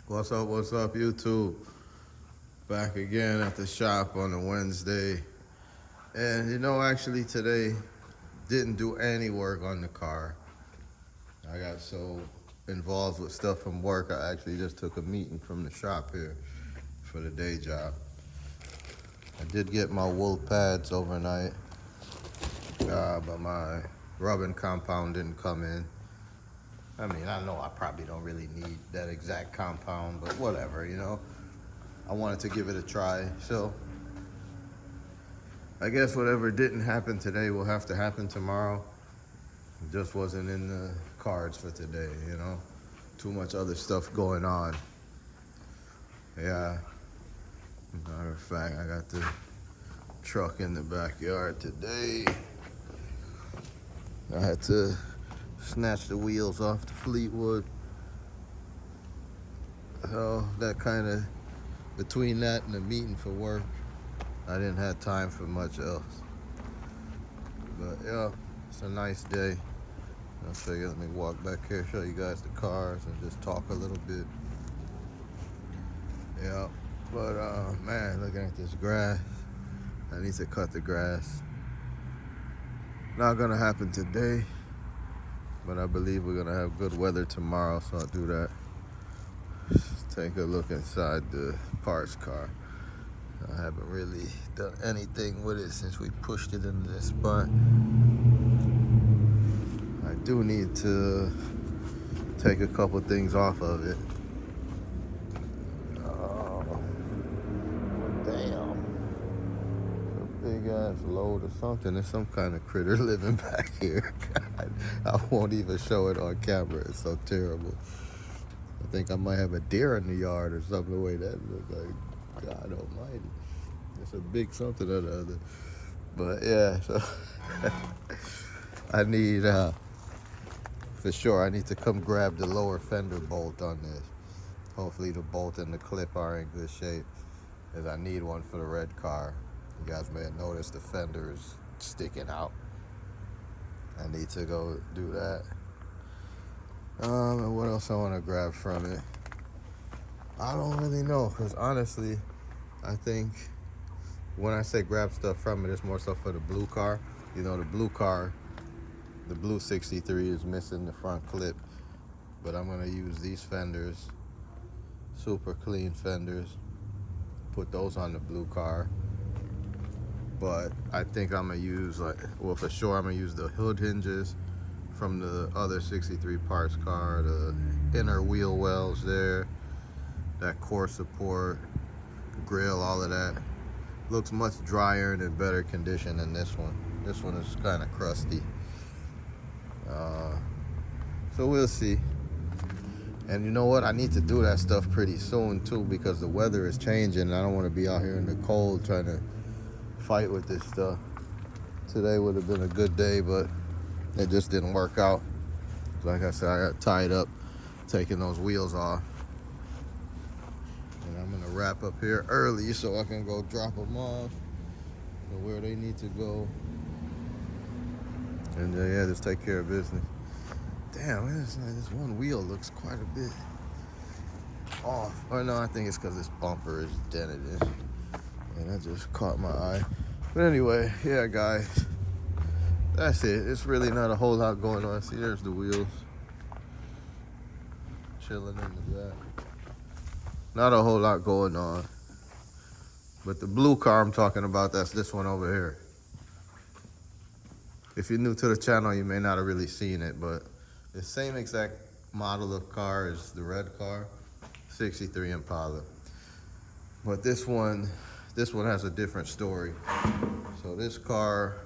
What's up, YouTube? Back again at the shop on a Wednesday. And actually today didn't do any work on the car. I got so involved with stuff from work, I actually just took a meeting from the shop here for the day job. I did get my wool pads overnight, but my rubbing compound didn't come in. I mean, I know I probably don't really need that exact compound, but whatever. I wanted to give it a try. So I guess whatever didn't happen today will have to happen tomorrow. It just wasn't in the cards for today. Too much other stuff going on. Yeah. Matter of fact, I got the truck in the backyard today. I had to snatch the wheels off the Fleetwood. So that kind of, between that and the meeting for work, I didn't have time for much else. But yeah, it's a nice day. I figured let me walk back here, show you guys the cars, and just talk a little bit. Yeah, but man, looking at this grass, I need to cut the grass. Not gonna happen today, but I believe we're gonna have good weather tomorrow, so I'll do that. Just take a look inside the parts car. I haven't really done anything with it since we pushed it into this spot. I do need to take a couple things off of it. Oh, damn. A big ass load or something. There's some kind of critter living back here. God, I won't even show it on camera. It's so terrible. I think I might have a deer in the yard or something, the way that looks like. God almighty. It's a big something or the other. But yeah, so I need, for sure, I need to come grab the lower fender bolt on this. Hopefully the bolt and the clip are in good shape, as I need one for the red car. You guys may have noticed the fender is sticking out. I need to go do that. And what else I want to grab from it? I don't really know, because honestly, I think when I say grab stuff from it, it's more stuff for the blue car. The blue car, the blue 63 is missing the front clip, but I'm going to use these fenders, super clean fenders, put those on the blue car. But I think I'm going to use, for sure, I'm going to use the hood hinges from the other 63 parts car, the inner wheel wells there, that core support, grill, all of that. Looks much drier and in better condition than this one. This one is kind of crusty. So we'll see. And you know what? I need to do that stuff pretty soon too, because the weather is changing. I don't want to be out here in the cold trying to fight with this stuff. Today would have been a good day, but it just didn't work out. Like I said, I got tied up taking those wheels off. And I'm gonna wrap up here early so I can go drop them off to where they need to go. And yeah, just take care of business. Damn, this one wheel looks quite a bit off. Or no, I think it's because this bumper is dented in. And that just caught my eye. But anyway, yeah, guys. That's it. It's really not a whole lot going on. See, there's the wheels. Chilling in the back. Not a whole lot going on. But the blue car I'm talking about, that's this one over here. If you're new to the channel, you may not have really seen it, but the same exact model of car as the red car, 63 Impala. But this one has a different story. So this car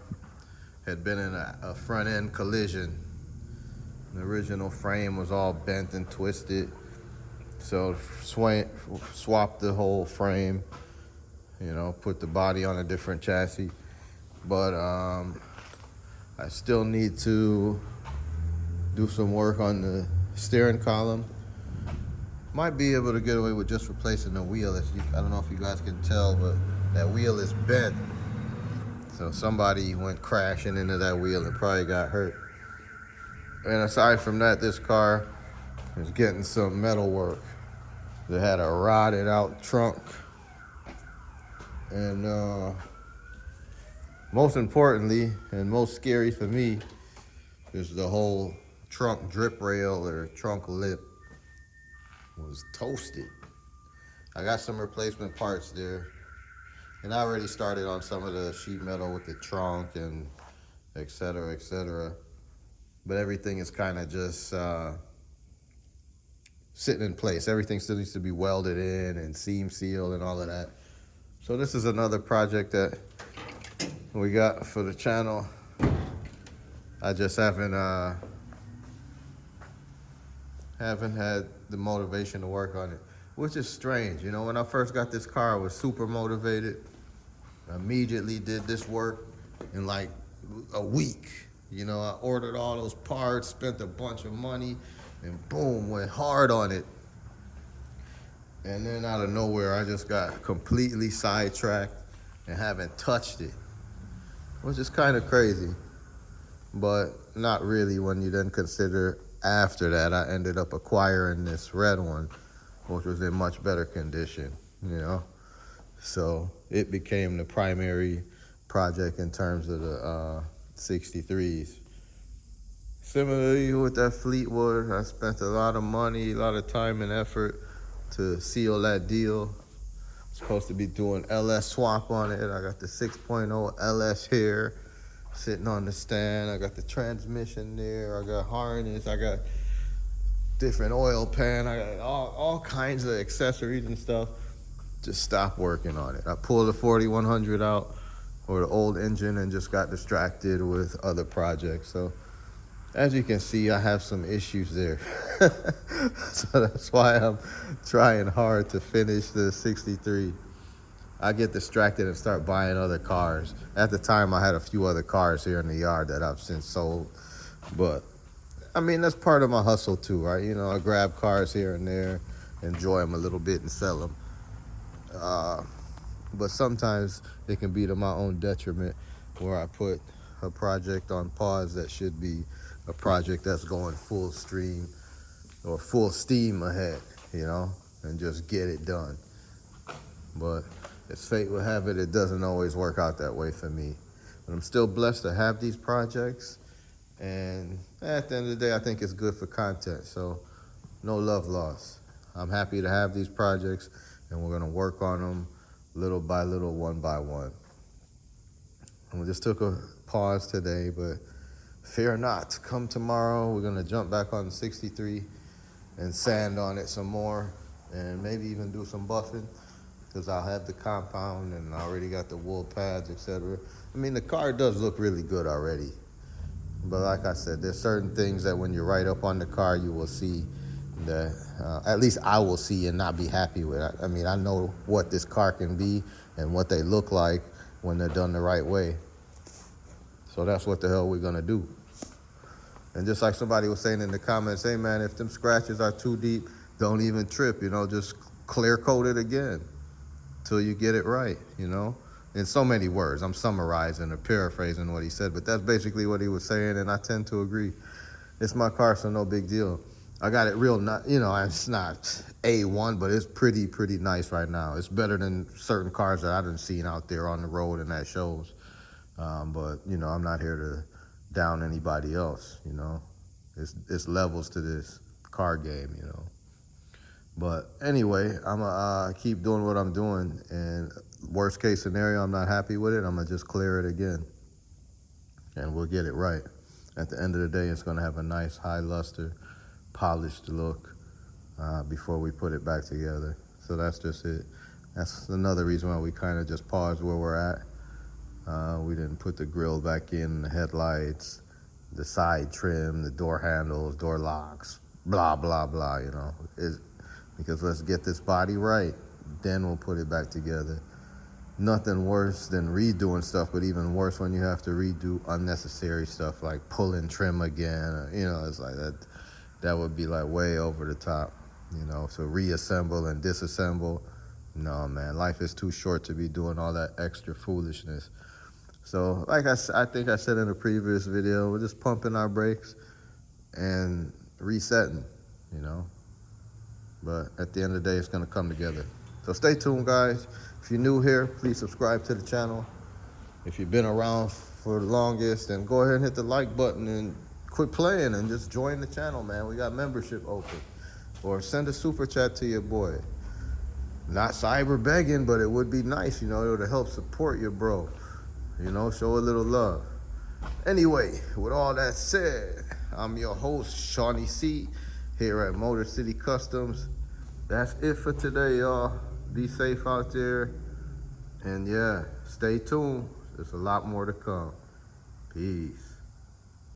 had been in a front end collision. The original frame was all bent and twisted. So swapped the whole frame, put the body on a different chassis. But I still need to do some work on the steering column. Might be able to get away with just replacing the wheel. I don't know if you guys can tell, but that wheel is bent. So somebody went crashing into that wheel and probably got hurt. And aside from that, this car is getting some metal work. They had a rotted out trunk. And most importantly, and most scary for me, is the whole trunk drip rail or trunk lip was toasted. I got some replacement parts there, and I already started on some of the sheet metal with the trunk and et cetera, et cetera. But everything is kind of just sitting in place. Everything still needs to be welded in and seam sealed and all of that. So this is another project that we got for the channel. I just haven't had the motivation to work on it, which is strange. You know, when I first got this car, I was super motivated. I immediately did this work in like a week. You know, I ordered all those parts, spent a bunch of money, and boom, went hard on it. And then out of nowhere, I just got completely sidetracked and haven't touched it, which is kind of crazy, but not really when you then consider after that I ended up acquiring this red one, which was in much better condition, you know? So it became the primary project in terms of the 63s. Similarly with that Fleetwood, I spent a lot of money, a lot of time and effort to seal that deal. Supposed to be doing LS swap on it. I got the 6.0 LS here sitting on the stand. I got the transmission there. I got harness. I got different oil pan. I got all kinds of accessories and stuff. Just stopped working on it. I pulled the 4100 out or the old engine and just got distracted with other projects. So as you can see, I have some issues there. So that's why I'm trying hard to finish the 63. I get distracted and start buying other cars. At the time, I had a few other cars here in the yard that I've since sold. But, I mean, that's part of my hustle too, right? You know, I grab cars here and there, enjoy them a little bit and sell them. But sometimes it can be to my own detriment where I put a project on pause that should be a project that's going full stream or full steam ahead, you know, and just get it done. But as fate would have it, it doesn't always work out that way for me. But I'm still blessed to have these projects. And at the end of the day, I think it's good for content. So no love lost. I'm happy to have these projects, and we're going to work on them little by little, one by one. And we just took a pause today, but fear not. Come tomorrow, we're going to jump back on the 63 and sand on it some more and maybe even do some buffing because I'll have the compound and I already got the wool pads, etc. I mean, the car does look really good already. But like I said, there's certain things that when you're right up on the car, you will see that at least I will see and not be happy with. I mean, I know what this car can be and what they look like when they're done the right way. So that's what the hell we're gonna do. And just like somebody was saying in the comments, hey man, if them scratches are too deep, don't even trip, you know, just clear coat it again till you get it right, you know? In so many words, I'm summarizing or paraphrasing what he said, but that's basically what he was saying, and I tend to agree. It's my car, so no big deal. I got it real, you know, it's not A1, but it's pretty nice right now. It's better than certain cars that I've seen out there on the road and that shows. But, you know, I'm not here to down anybody else, you know. It's levels to this car game, you know. But anyway, I'm going to keep doing what I'm doing. And worst case scenario, I'm not happy with it, I'm going to just clear it again. And we'll get it right. At the end of the day, it's going to have a nice, high luster, polished look before we put it back together. So that's just it. That's another reason why we kind of just paused where we're at. We didn't put the grill back in, the headlights, the side trim, the door handles, door locks, blah, blah, blah, you know. Because let's get this body right, then we'll put it back together. Nothing worse than redoing stuff, but even worse when you have to redo unnecessary stuff like pulling trim again. You know, it's like that would be like way over the top, you know. So reassemble and disassemble. No, man, life is too short to be doing all that extra foolishness. So like I think I said in a previous video, we're just pumping our brakes and resetting, you know. but at the end of the day, it's gonna come together. So stay tuned, guys. If you're new here, please subscribe to the channel. If you've been around for the longest, then go ahead and hit the like button and quit playing and just join the channel, man. We got membership open. Or send a super chat to your boy. Not cyber begging, but it would be nice, you know, to help support your bro. You know, show a little love. Anyway, with all that said, I'm your host, Shawnee C, here at Motor City Customs. That's it for today, y'all. Be safe out there. And yeah, stay tuned. There's a lot more to come. Peace.